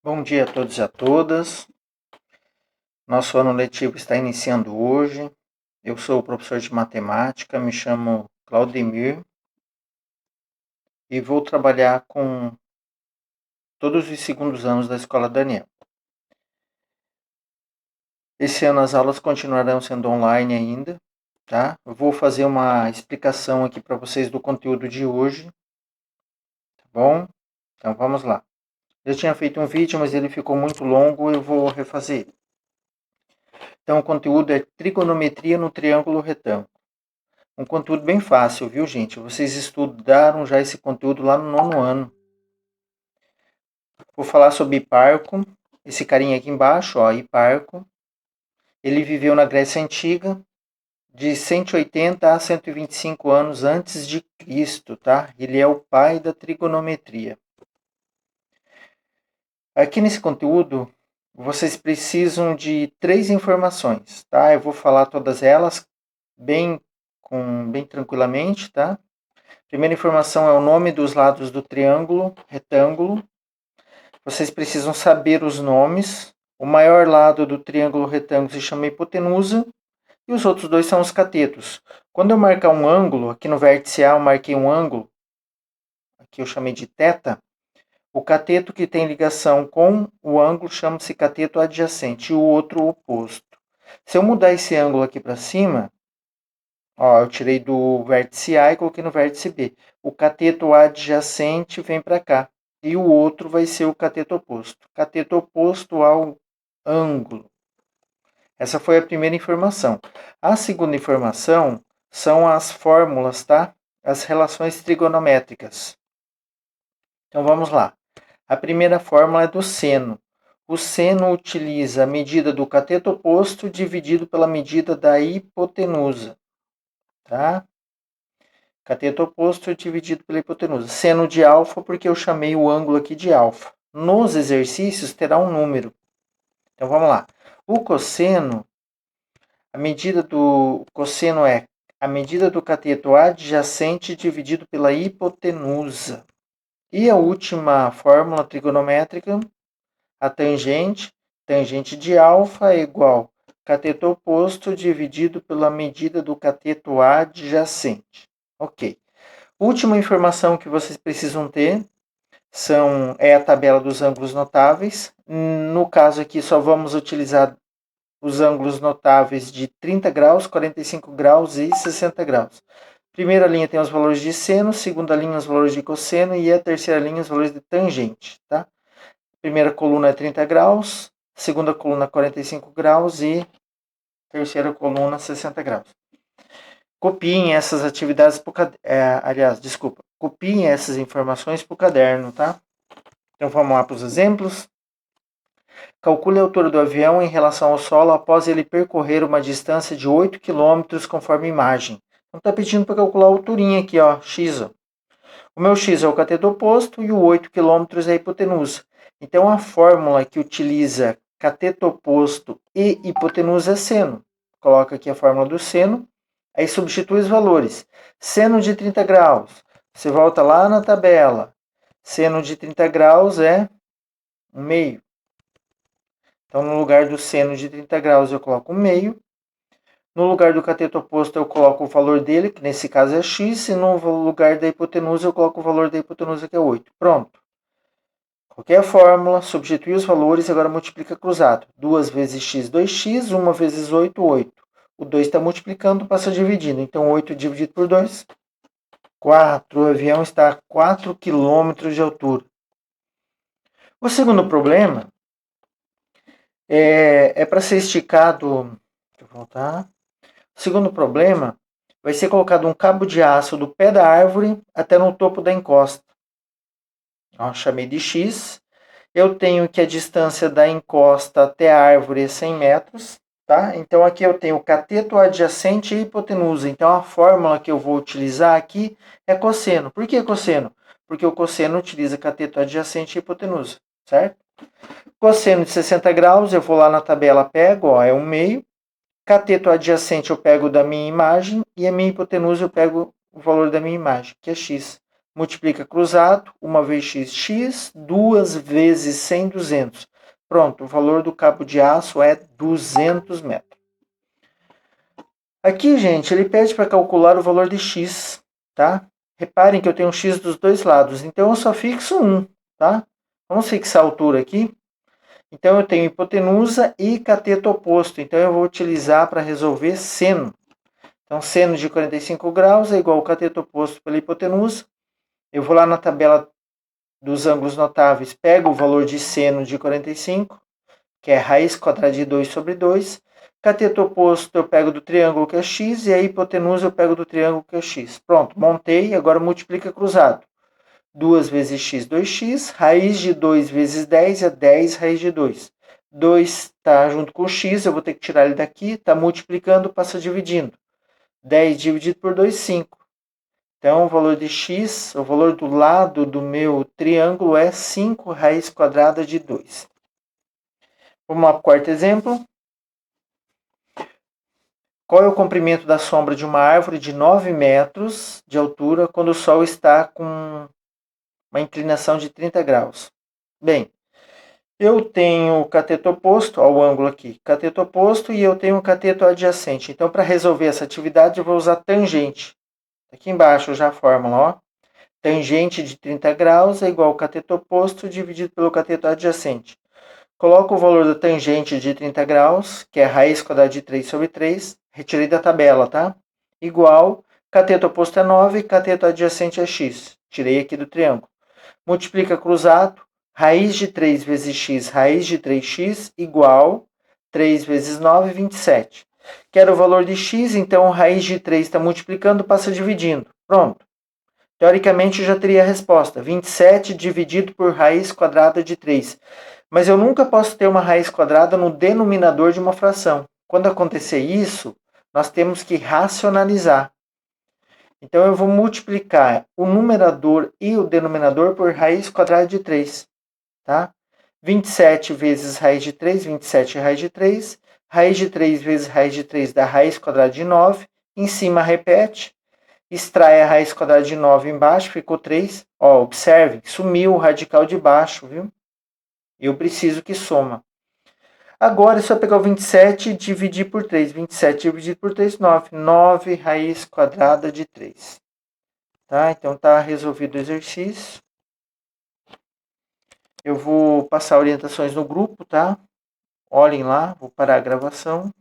Bom dia a todos e a todas. Nosso ano letivo está iniciando hoje. Eu sou o professor de matemática, me chamo Claudemir e vou trabalhar com todos os segundos anos da Escola Daniel. Esse ano as aulas continuarão sendo online ainda, tá? Eu vou fazer uma explicação aqui para vocês do conteúdo de hoje, tá bom? Então vamos lá. Eu tinha feito um vídeo, mas ele ficou muito longo, eu vou refazer ele. Então o conteúdo é trigonometria no triângulo retângulo. Um conteúdo bem fácil, viu, gente? Vocês estudaram já esse conteúdo lá no 9º ano. Vou falar sobre Hiparco. Esse carinha aqui embaixo, ó, Hiparco. Ele viveu na Grécia Antiga, de 180 a 125 anos antes de Cristo, tá? Ele é o pai da trigonometria. Aqui nesse conteúdo, vocês precisam de 3 informações, tá? Eu vou falar todas elas bem tranquilamente, tá? Primeira informação é o nome dos lados do triângulo, retângulo. Vocês precisam saber os nomes. O maior lado do triângulo retângulo se chama hipotenusa e os outros dois são os catetos. Quando eu marcar um ângulo, aqui no vértice A eu marquei um ângulo, aqui eu chamei de θ, o cateto que tem ligação com o ângulo chama-se cateto adjacente e o outro oposto. Se eu mudar esse ângulo aqui para cima, ó, eu tirei do vértice A e coloquei no vértice B. O cateto adjacente vem para cá. E o outro vai ser o cateto oposto. Cateto oposto ao ângulo. Essa foi a primeira informação. A segunda informação são as fórmulas, tá? As relações trigonométricas. Então vamos lá. A primeira fórmula é do seno. O seno utiliza a medida do cateto oposto dividido pela medida da hipotenusa. Tá? Cateto oposto dividido pela hipotenusa. Seno de alfa, porque eu chamei o ângulo aqui de alfa. Nos exercícios terá um número. Então vamos lá. O cosseno, a medida do cosseno é a medida do cateto adjacente dividido pela hipotenusa. E a última fórmula trigonométrica, a tangente. Tangente de alfa é igual cateto oposto dividido pela medida do cateto adjacente. Ok. Última informação que vocês precisam ter é a tabela dos ângulos notáveis. No caso aqui, só vamos utilizar os ângulos notáveis de 30 graus, 45 graus e 60 graus. Primeira linha tem os valores de seno, segunda linha os valores de cosseno e a terceira linha os valores de tangente. Tá? Primeira coluna é 30 graus, segunda coluna 45 graus e terceira coluna 60 graus. Copiem essas atividades copiem essas informações para o caderno, tá? Então vamos lá para os exemplos. Calcule a altura do avião em relação ao solo após ele percorrer uma distância de 8 km conforme a imagem. Então está pedindo para calcular a alturinha aqui, ó, x. Ó. O meu x é o cateto oposto e o 8 km é a hipotenusa. Então a fórmula que utiliza cateto oposto e hipotenusa é seno. Coloca aqui a fórmula do seno. Aí substitui os valores. Seno de 30 graus. Você volta lá na tabela. Seno de 30 graus é 1/2. Então, no lugar do seno de 30 graus, eu coloco 1/2. No lugar do cateto oposto, eu coloco o valor dele, que nesse caso é x. E no lugar da hipotenusa, eu coloco o valor da hipotenusa, que é 8. Pronto. Coloquei a fórmula, substitui os valores, agora multiplica cruzado. 2 vezes x, 2x. 1 vezes 8, 8. O 2 está multiplicando, passa dividindo. Então, 8 dividido por 2, 4. O avião está a 4 km de altura. O segundo problema é para ser esticado. Deixa eu voltar. O segundo problema vai ser colocado um cabo de aço do pé da árvore até no topo da encosta. Ó, chamei de x. Eu tenho que a distância da encosta até a árvore é 100 metros. Tá? Então, aqui eu tenho cateto adjacente e hipotenusa. Então, a fórmula que eu vou utilizar aqui é cosseno. Por que cosseno? Porque o cosseno utiliza cateto adjacente e hipotenusa, certo? Cosseno de 60 graus, eu vou lá na tabela, pego, ó, é 1/2. Cateto adjacente eu pego da minha imagem e a minha hipotenusa eu pego o valor da minha imagem, que é x. multiplica cruzado, 1 vez x, 2 vezes 100, 200. Pronto, o valor do cabo de aço é 200 metros. Aqui, gente, ele pede para calcular o valor de x, tá? Reparem que eu tenho um x dos dois lados, então eu só fixo 1, tá? Vamos fixar a altura aqui. Então eu tenho hipotenusa e cateto oposto, então eu vou utilizar para resolver seno. Então, seno de 45 graus é igual ao cateto oposto pela hipotenusa. Eu vou lá na tabela dos ângulos notáveis, pego o valor de seno de 45, que é raiz quadrada de 2 sobre 2. Cateto oposto eu pego do triângulo, que é x, e a hipotenusa eu pego do triângulo, que é x. Pronto, montei, agora multiplica cruzado. 2 vezes x, 2x. Raiz de 2 vezes 10 é 10 raiz de 2. 2 está junto com o x, eu vou ter que tirar ele daqui, está multiplicando, passa dividindo. 10 dividido por 2, 5. Então, o valor de x, o valor do lado do meu triângulo é 5 raiz quadrada de 2. Vamos lá para o quarto exemplo. Qual é o comprimento da sombra de uma árvore de 9 metros de altura quando o sol está com uma inclinação de 30 graus? Bem, eu tenho o cateto oposto ao ângulo aqui, cateto oposto, e eu tenho o cateto adjacente. Então, para resolver essa atividade, eu vou usar tangente. Aqui embaixo já a fórmula, ó. Tangente de 30 graus é igual ao cateto oposto dividido pelo cateto adjacente. Coloco o valor da tangente de 30 graus, que é raiz quadrada de 3 sobre 3, retirei da tabela, tá? Igual, cateto oposto é 9, cateto adjacente é x. Tirei aqui do triângulo. Multiplica cruzado, raiz de 3 vezes x, raiz de 3x, igual 3 vezes 9, 27. Quero o valor de x, então raiz de 3 está multiplicando, passa dividindo. Pronto. Teoricamente, eu já teria a resposta. 27 dividido por raiz quadrada de 3. Mas eu nunca posso ter uma raiz quadrada no denominador de uma fração. Quando acontecer isso, nós temos que racionalizar. Então, eu vou multiplicar o numerador e o denominador por raiz quadrada de 3. Tá? 27 vezes raiz de 3, 27 raiz de 3. Raiz de 3 vezes raiz de 3 dá raiz quadrada de 9. Em cima, repete. Extrai a raiz quadrada de 9 embaixo, ficou 3. Ó, observe, sumiu o radical de baixo, viu? Eu preciso que soma. Agora é só pegar o 27 e dividir por 3. 27 dividido por 3, 9. 9 raiz quadrada de 3. Tá? Então tá resolvido o exercício. Eu vou passar orientações no grupo, tá? Olhem lá, vou parar a gravação.